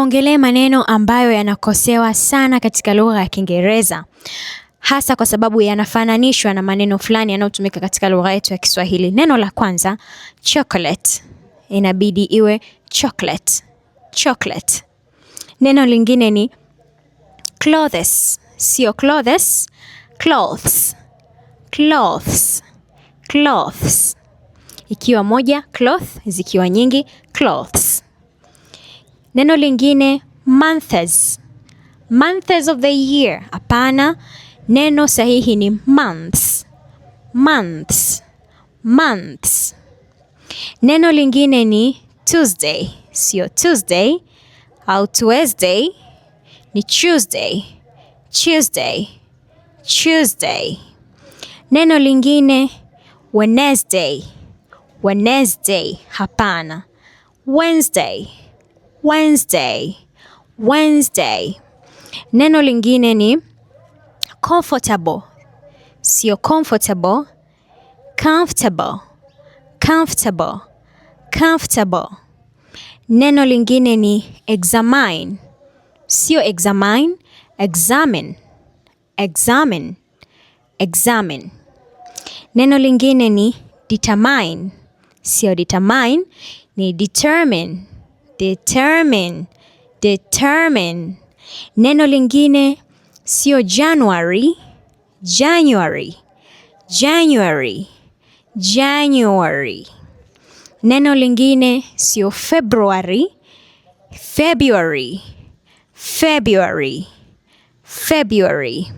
tuongelee maneno ambayo yanakosewa sana katika lugha ya Kiingereza, hasa kwa sababu yanafananishwa na maneno fulani yanayotumika katika lugha yetu ya Kiswahili. Neno la kwanza, chocolate. Inabidi iwe chocolate. Chocolate. Neno lingine ni clothes. Sio clothes, clothes. Clothes. Clothes. Ikiwa moja, cloth, zikiwa nyingi, clothes. Neno lingine, months. Months of the year. Hapana, neno sahihi ni months. Months. Months. Neno lingine ni Tuesday. Sio Tuesday au Tuesday, ni Tuesday. Tuesday. Tuesday. Neno lingine Wednesday. Wednesday. Hapana, Wednesday. Wednesday. Wednesday. Neno lingine ni comfortable. Sio comfortable, comfortable. Comfortable. Comfortable. Neno lingine ni examine. Sio examine, examine. Examine. Examine. Neno lingine ni determine. Sio determine, ni determine. Determine. Determine. Neno lingine sio January, January. January. January. Neno lingine sio February, February. February. February.